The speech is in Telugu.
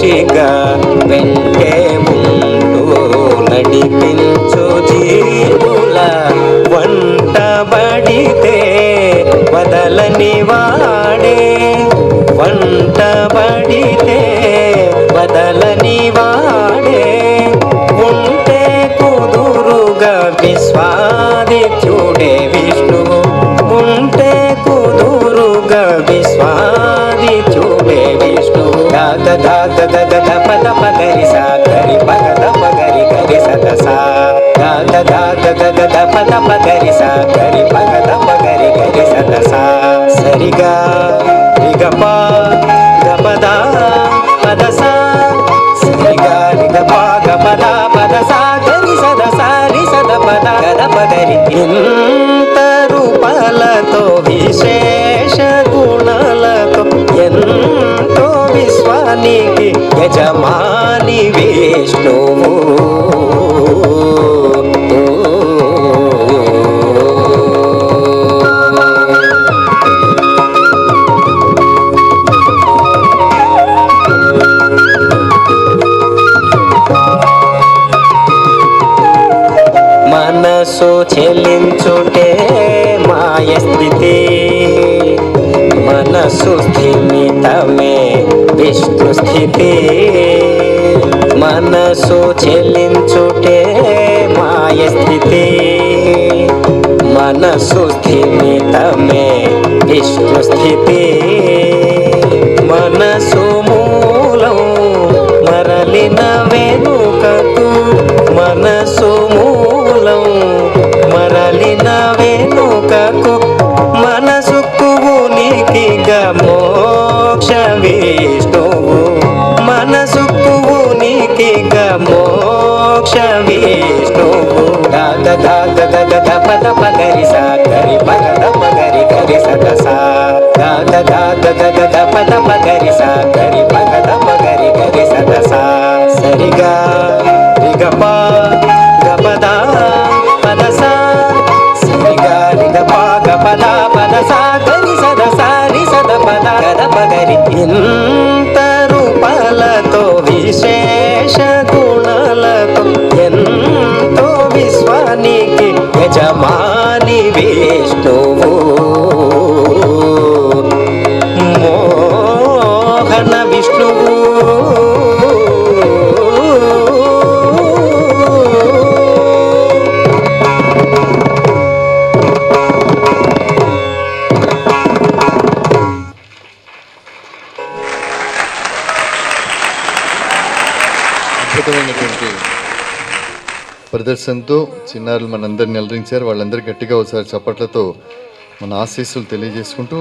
సాక్షిగా వెంటే ఉంటూ నడిపించు జీవుల వంటబడితే వదలని వాడే, వంటబడితే వదలని వాడే, ఉంటే కుదురుగా విశ్వాదిత్యుడే విష్ణువు, ఉంటే కుదురుగా విశ్వాదిత్యుడే విష్ణువు. దాత దాత దద పద పగరి సా గరి పగద పగరి గరి సదసా, దాత దాత దద పద పగరి సా గరి పగద పగరి గరి సదసా. సరిగా రిగప గపదా పదసా, సరిగా రిగప గపదా పదసా గరి సదసా రి సద పద గద పగరి. ఇంత రూపాలతో విశేష గుణాలతో ఎంతో విశ్వానికి యజమాని విష్ణువు. మనసు చెలించుటే మాయ స్థితి, మనసు స్థిమితమే విష్ణు స్థితి. మనసు చెలించుటే మాయ స్థితి, మనసు స్థిమితమే విష్ణు స్థితి. మనసు మూలం మరలిన వెనుకకు, మనసు మూలం మరలిన వెనుకకు, మనసుకు ఉనికిగా మోక్ష విష్ణువు, మనసుకు ఉనికిగా మోక్ష విష్ణువు. దాద దాద దద పద పగరి సా గరి పగద పగరి గరి సదసా, దాద దాద దద పద పగరి సా గరి పగద పగరి గరి సదసా. సరిగా రిగప గపదా పదసా, సరిగా రిగప గపదా పదసా గరి సదసా రి సద పద గద పగరి. ఇంత రూపాలతో విశేష గుణాలతో ఎంతో విశ్వానికి యజమాని విష్ణువు. మోహన విష్ణువు. అద్భుతమైనటువంటి ప్రదర్శనతో చిన్నారులు మనందరిని అలరించారు. వాళ్ళందరూ గట్టిగా ఒకసారి చప్పట్లతో మన ఆశీస్సులు తెలియజేసుకుంటూ